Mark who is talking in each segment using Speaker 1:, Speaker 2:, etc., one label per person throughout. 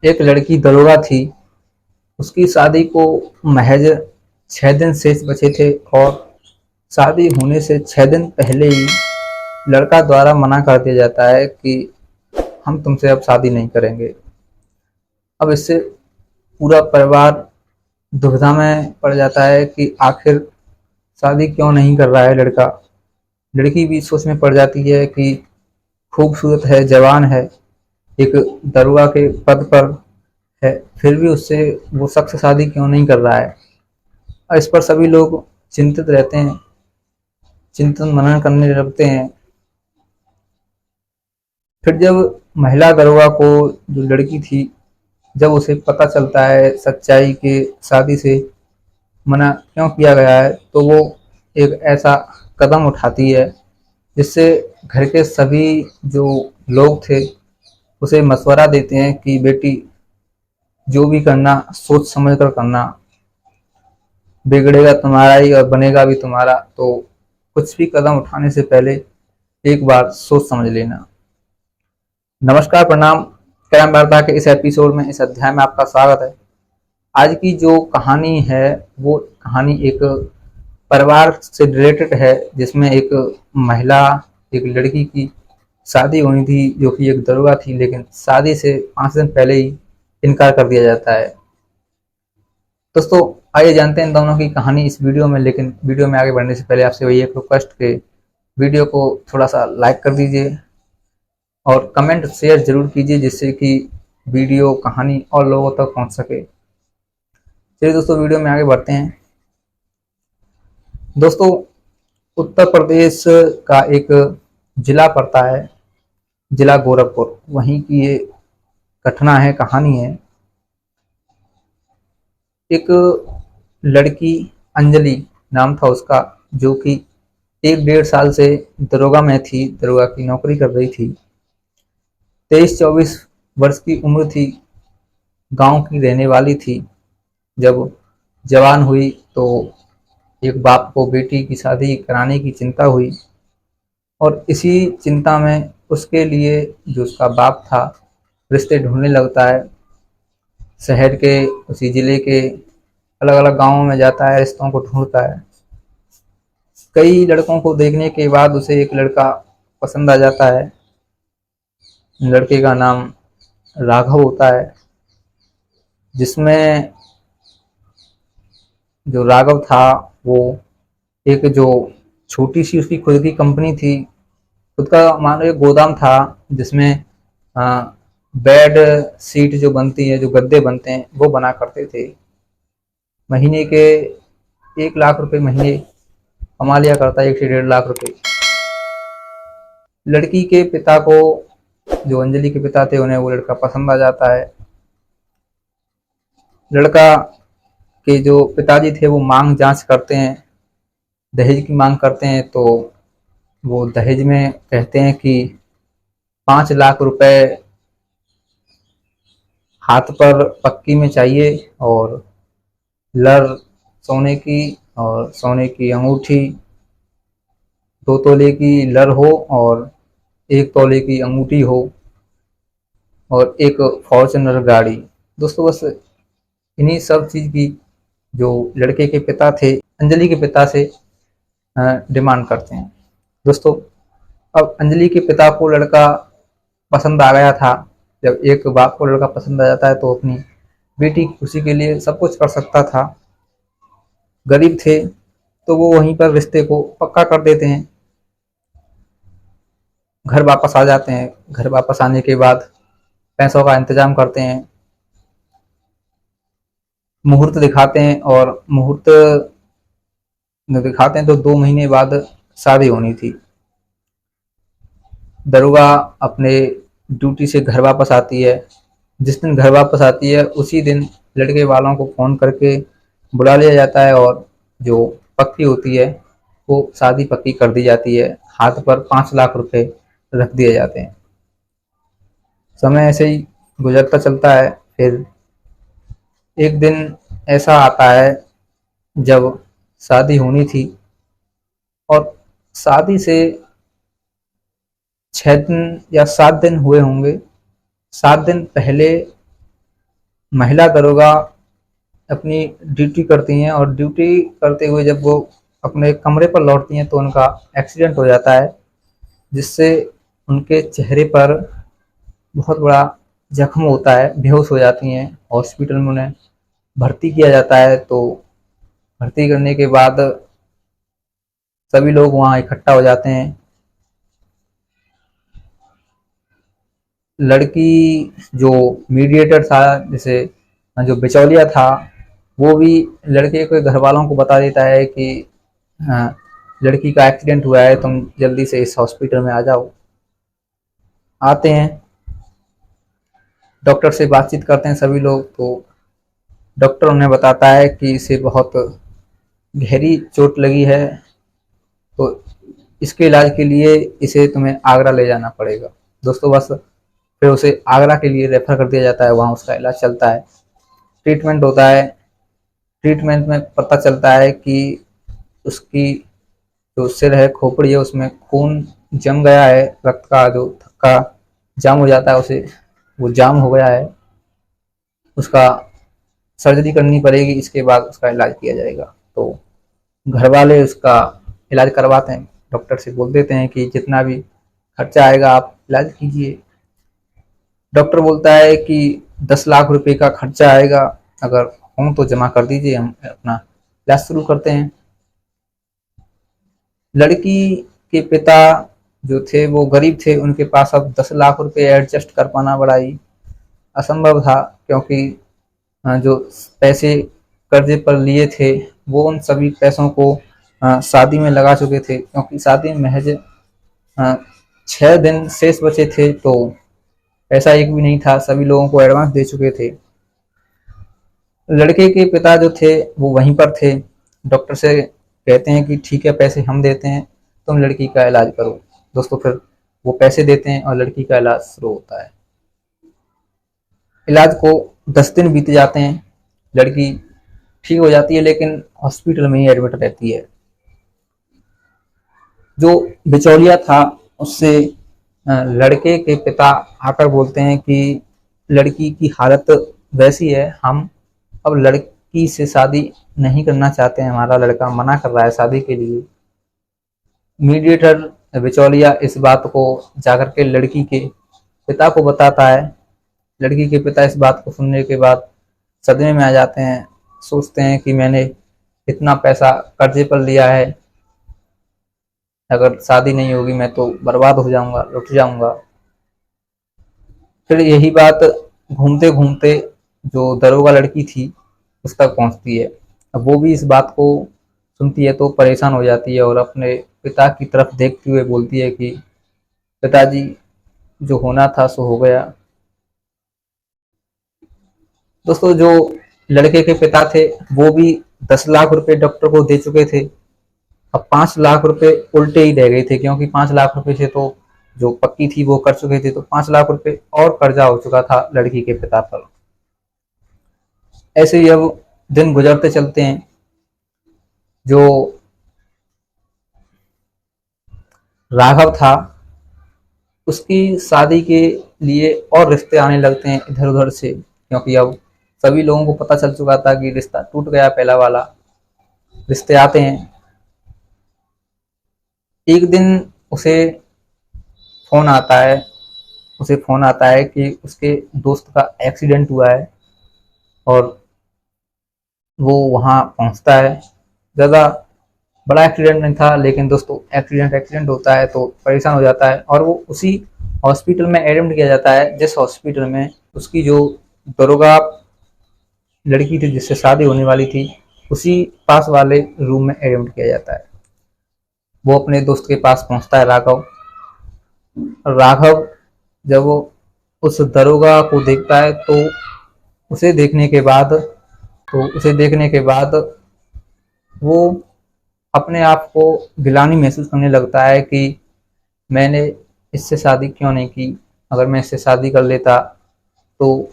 Speaker 1: एक लड़की दरोगा थी। उसकी शादी को महज 6 दिन शेष बचे थे और शादी होने से 6 दिन पहले ही लड़का द्वारा मना कर दिया जाता है कि हम तुमसे अब शादी नहीं करेंगे। अब इससे पूरा परिवार दुविधा में पड़ जाता है कि आखिर शादी क्यों नहीं कर रहा है लड़का। लड़की भी सोच में पड़ जाती है कि खूबसूरत है, जवान है, एक दरोगा के पद पर है, फिर भी उससे वो शख्स शादी क्यों नहीं कर रहा है। और इस पर सभी लोग चिंतित रहते हैं, चिंतन मनन करने लगते हैं। फिर जब महिला दरोगा को, जो लड़की थी, जब उसे पता चलता है सच्चाई के शादी से मना क्यों किया गया है, तो वो एक ऐसा कदम उठाती है जिससे घर के सभी जो लोग थे उसे मशवरा देते हैं कि बेटी, जो भी करना सोच समझ कर करना, बिगड़ेगा तुम्हारा ही और बनेगा भी तुम्हारा, तो कुछ भी कदम उठाने से पहले एक बार सोच समझ लेना। नमस्कार, प्रणाम। कैरम वार्ता के इस एपिसोड में, इस अध्याय में आपका स्वागत है। आज की जो कहानी है वो कहानी एक परिवार से रिलेटेड है, जिसमें एक महिला, एक लड़की की शादी होनी थी जो कि एक दरोगा थी, लेकिन शादी से 5 दिन पहले ही इनकार कर दिया जाता है। दोस्तों, आइए जानते हैं इन दोनों की कहानी इस वीडियो में। लेकिन वीडियो में आगे बढ़ने से पहले आपसे वही एक रिक्वेस्ट के वीडियो को थोड़ा सा लाइक कर दीजिए और कमेंट शेयर जरूर कीजिए, जिससे कि वीडियो कहानी और लोगों तक पहुंच सके। चलिए दोस्तों, वीडियो में आगे बढ़ते हैं। दोस्तों, उत्तर प्रदेश का एक जिला पड़ता है, जिला गोरखपुर। वहीं की ये घटना है, कहानी है। एक लड़की, अंजलि नाम था उसका, जो कि 1 डेढ़ साल से दरोगा में थी, दरोगा की नौकरी कर रही थी। 23-24 वर्ष की उम्र थी, गांव की रहने वाली थी। जब जवान हुई तो एक बाप को बेटी की शादी कराने की चिंता हुई, और इसी चिंता में उसके लिए जो उसका बाप था रिश्ते ढूंढने लगता है। शहर के, उसी जिले के अलग अलग गांवों में जाता है, रिश्तों को ढूंढता है। कई लड़कों को देखने के बाद उसे एक लड़का पसंद आ जाता है। लड़के का नाम राघव होता है, जिसमें जो राघव था वो एक जो छोटी सी उसकी खुद की कंपनी थी, खुद का मान लो एक गोदाम था, जिसमें बेड सीट जो बनती है, जो गद्दे बनते हैं, वो बना करते थे। महीने के 1 लाख रुपए महीने कमा लिया करता है, 1 से 1.5 लाख रुपए। लड़की के पिता को, जो अंजलि के पिता थे, उन्हें वो लड़का पसंद आ जाता है। लड़का के जो पिताजी थे वो मांग जांच करते हैं, दहेज की मांग करते हैं। तो वो दहेज में कहते हैं कि 5 लाख रुपए हाथ पर पक्की में चाहिए, और लर सोने की, और सोने की अंगूठी, 2 तोले की लर हो और 1 तोले की अंगूठी हो, और एक फॉर्च्यूनर गाड़ी। दोस्तों, बस इन्हीं सब चीज की जो लड़के के पिता थे, अंजलि के पिता से डिमांड करते हैं। दोस्तों, अब अंजलि के पिता को लड़का पसंद आ गया था। जब एक बाप को लड़का पसंद आ जाता है तो अपनी बेटी की खुशी के लिए सब कुछ कर सकता था। गरीब थे तो वो वहीं पर रिश्ते को पक्का कर देते हैं। घर वापस आ जाते हैं। घर वापस आने के बाद पैसों का इंतजाम करते हैं, मुहूर्त दिखाते हैं, और मुहूर्त दिखाते हैं तो 2 महीने बाद शादी होनी थी। दरोगा अपने ड्यूटी से घर वापस आती है। जिस दिन घर वापस आती है उसी दिन लड़के वालों को फोन करके बुला लिया जाता है, और जो पक्की होती है वो शादी पक्की कर दी जाती है। हाथ पर 5 लाख रुपए रख दिए जाते हैं। समय ऐसे ही गुजरता चलता है। फिर एक दिन ऐसा आता है जब शादी होनी थी, और शादी से 6 दिन या 7 दिन हुए होंगे। 7 दिन पहले महिला दरोगा अपनी ड्यूटी करती हैं और ड्यूटी करते हुए जब वो अपने कमरे पर लौटती हैं तो उनका एक्सीडेंट हो जाता है, जिससे उनके चेहरे पर बहुत बड़ा जख्म होता है, बेहोश हो जाती हैं। हॉस्पिटल में उन्हें भर्ती किया जाता है। तो भर्ती करने के बाद सभी लोग वहाँ इकट्ठा हो जाते हैं। लड़की जो मीडिएटर था, जैसे जो बिचौलिया था, वो भी लड़के के घर वालों को बता देता है कि हाँ, लड़की का एक्सीडेंट हुआ है, तुम जल्दी से इस हॉस्पिटल में आ जाओ। आते हैं, डॉक्टर से बातचीत करते हैं सभी लोग। तो डॉक्टर उन्हें बताता है कि इसे बहुत गहरी चोट लगी है, तो इसके इलाज के लिए इसे तुम्हें आगरा ले जाना पड़ेगा। दोस्तों बस फिर उसे आगरा के लिए रेफर कर दिया जाता है, वहाँ उसका इलाज चलता है, ट्रीटमेंट होता है। ट्रीटमेंट में पता चलता है कि उसकी जो सिर है, खोपड़ी है, उसमें खून जम गया है, रक्त का जो थक्का जाम हो जाता है उसे, वो जाम हो गया है। उसका सर्जरी करनी पड़ेगी, इसके बाद उसका इलाज किया जाएगा। तो घर वाले उसका इलाज करवाते हैं, डॉक्टर से बोल देते हैं कि जितना भी खर्चा आएगा आप इलाज कीजिए। डॉक्टर बोलता है कि 10 लाख रुपए का खर्चा आएगा, अगर हो तो जमा कर दीजिए, हम अपना इलाज शुरू करते हैं। लड़की के पिता जो थे वो गरीब थे, उनके पास अब 10 लाख रुपए एडजस्ट कर पाना बड़ा ही असंभव था, क्योंकि जो पैसे कर्जे पर लिए थे वो उन सभी पैसों को शादी में लगा चुके थे, क्योंकि शादी में महज 6 दिन शेष बचे थे, तो पैसा एक भी नहीं था, सभी लोगों को एडवांस दे चुके थे। लड़के के पिता जो थे वो वहीं पर थे, डॉक्टर से कहते हैं कि ठीक है, पैसे हम देते हैं, तुम लड़की का इलाज करो। दोस्तों फिर वो पैसे देते हैं और लड़की का इलाज शुरू होता है। इलाज को 10 दिन बीत जाते हैं, लड़की ठीक हो जाती है, लेकिन हॉस्पिटल में ही एडमिट रहती है। जो बिचौलिया था उससे लड़के के पिता आकर बोलते हैं कि लड़की की हालत वैसी है, हम अब लड़की से शादी नहीं करना चाहते हैं, हमारा लड़का मना कर रहा है शादी के लिए। मीडिएटर बिचौलिया इस बात को जाकर के लड़की के पिता को बताता है। लड़की के पिता इस बात को सुनने के बाद सदमे में आ जाते हैं, सोचते हैं कि मैंने इतना पैसा कर्जे पर लिया है, अगर शादी नहीं होगी मैं तो बर्बाद हो जाऊंगा, लुट जाऊंगा। फिर यही बात घूमते घूमते जो दरोगा लड़की थी उस तक पहुंचती है। अब वो भी इस बात को सुनती है तो परेशान हो जाती है और अपने पिता की तरफ देखते हुए बोलती है कि पिताजी, जो होना था सो हो गया। दोस्तों जो लड़के के पिता थे वो भी 10 लाख रुपए डॉक्टर को दे चुके थे। अब 5 लाख रुपए उल्टे ही रह गए थे, क्योंकि 5 लाख रुपए से तो जो पक्की थी वो कर चुके थे, तो 5 लाख रुपए और कर्जा हो चुका था लड़की के पिता पर। ऐसे ही अब दिन गुजरते चलते हैं। जो राघव था उसकी शादी के लिए और रिश्ते आने लगते हैं इधर उधर से, क्योंकि अब सभी लोगों को पता चल चुका था कि रिश्ता टूट गया, पहला वाला। रिश्ते आते हैं। एक दिन उसे फोन आता है उसे फोन आता है कि उसके दोस्त का एक्सीडेंट हुआ है, और वो वहां पहुंचता है। ज़्यादा बड़ा एक्सीडेंट नहीं था, लेकिन दोस्तों एक्सीडेंट होता है तो परेशान हो जाता है, और वो उसी हॉस्पिटल में एडमिट किया जाता है जिस हॉस्पिटल में उसकी जो दरोगा लड़की थी जिससे शादी होने वाली थी, उसी पास वाले रूम में एडमिट किया जाता है। वो अपने दोस्त के पास पहुंचता है, राघव। राघव जब वो उस दरोगा को देखता है तो उसे देखने के बाद वो अपने आप को गिलानी महसूस करने लगता है कि मैंने इससे शादी क्यों नहीं की, अगर मैं इससे शादी कर लेता तो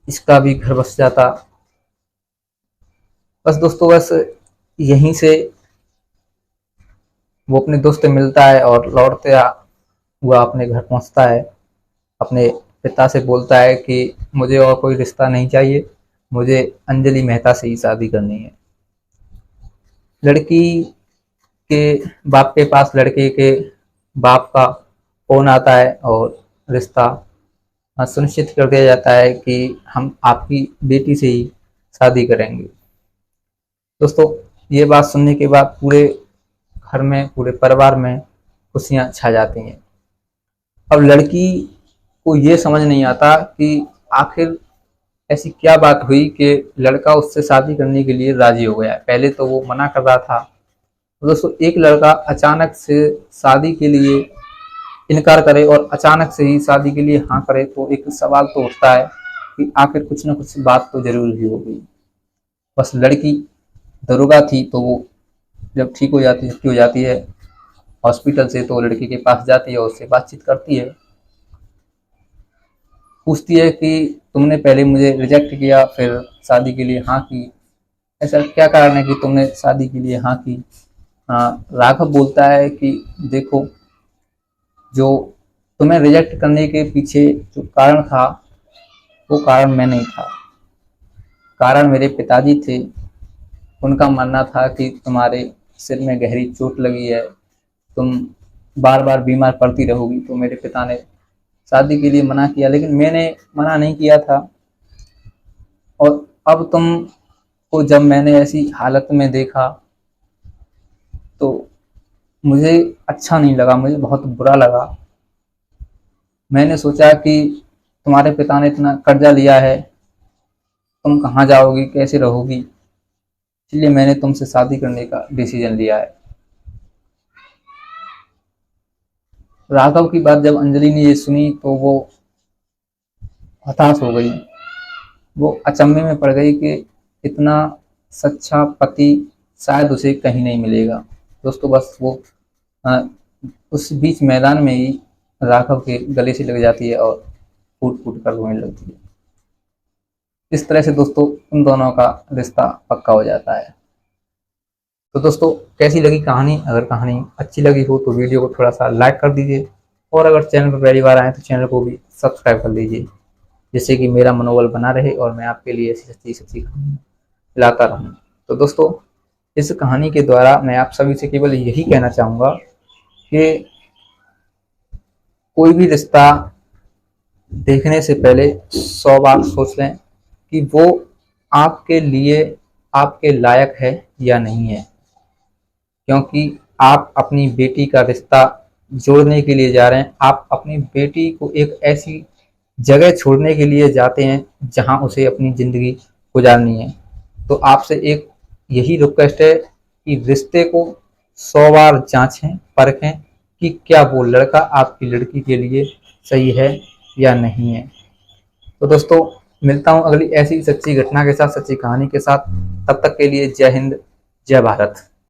Speaker 1: इसका भी घर बस जाता। बस दोस्तों बस यहीं से वो अपने दोस्त से मिलता है और लौटते हुआ अपने घर पहुंचता है, अपने पिता से बोलता है कि मुझे और कोई रिश्ता नहीं चाहिए, मुझे अंजलि मेहता से ही शादी करनी है। लड़की के बाप के पास लड़के के बाप का फोन आता है और रिश्ता सुनिश्चित कर दिया जाता है कि हम आपकी बेटी से ही शादी करेंगे। दोस्तों, ये बात सुनने के बाद पूरे घर में, पूरे परिवार में खुशियां छा जाती हैं। अब लड़की को ये समझ नहीं आता कि आखिर ऐसी क्या बात हुई कि लड़का उससे शादी करने के लिए राजी हो गया। पहले तो वो मना कर रहा था। तो दोस्तों, एक लड़का अचानक से शादी के लिए इनकार करे और अचानक से ही शादी के लिए हाँ करे तो एक सवाल तो उठता है कि आखिर कुछ ना कुछ बात तो जरूर ही होगी। बस लड़की दरोगा थी, तो वो जब ठीक हो जाती, छुट्टी हो जाती है हॉस्पिटल से, तो लड़की के पास जाती है और उससे बातचीत करती है। पूछती है कि तुमने पहले मुझे रिजेक्ट किया, फिर शादी के लिए हाँ की, ऐसा क्या कारण है कि तुमने शादी के लिए हाँ की। हाँ, राघव बोलता है कि देखो, जो तुम्हें रिजेक्ट करने के पीछे जो कारण था, वो कारण मैं नहीं था। कारण मेरे पिताजी थे। उनका मानना था कि तुम्हारे सिर में गहरी चोट लगी है, तुम बार बार बीमार पड़ती रहोगी, तो मेरे पिता ने शादी के लिए मना किया। लेकिन मैंने मना नहीं किया था, और अब तुमको जब मैंने ऐसी हालत में देखा तो मुझे अच्छा नहीं लगा, मुझे बहुत बुरा लगा। मैंने सोचा कि तुम्हारे पिता ने इतना कर्जा लिया है, तुम कहाँ जाओगी, कैसे रहोगी, इसलिए मैंने तुमसे शादी करने का डिसीजन लिया है। राघव की बात जब अंजलि ने ये सुनी तो वो हताश हो गई। वो अचंभे में पड़ गई कि इतना सच्चा पति शायद उसे कहीं नहीं मिलेगा। दोस्तों, बस वो अ, उस बीच मैदान में ही राघव के गले से लग जाती है और फूट फूट कर रोने लगती है। इस तरह से दोस्तों उन दोनों का रिश्ता पक्का हो जाता है। तो दोस्तों, कैसी लगी कहानी? अगर कहानी अच्छी लगी हो तो वीडियो को थोड़ा सा लाइक कर दीजिए, और अगर चैनल पर पहली बार आए तो चैनल को भी सब्सक्राइब कर लीजिए, जिससे कि मेरा मनोबल बना रहे और मैं आपके लिए ऐसी सच्ची सच्ची कहानी लाता रहूं। तो दोस्तों, इस कहानी के द्वारा मैं आप सभी से केवल यही कहना चाहूँगा कि कोई भी रिश्ता देखने से पहले 100 बार सोच लें कि वो आपके लिए, आपके लायक है या नहीं है। क्योंकि आप अपनी बेटी का रिश्ता जोड़ने के लिए जा रहे हैं, आप अपनी बेटी को एक ऐसी जगह छोड़ने के लिए जाते हैं जहां उसे अपनी ज़िंदगी गुजारनी है। तो आपसे एक यही रिक्वेस्ट है कि रिश्ते को 100 बार जांचें, परखें कि क्या वो लड़का आपकी लड़की के लिए सही है या नहीं है। तो दोस्तों, मिलता हूं अगली ऐसी सच्ची घटना के साथ, सच्ची कहानी के साथ। तब तक के लिए जय हिंद, जय भारत।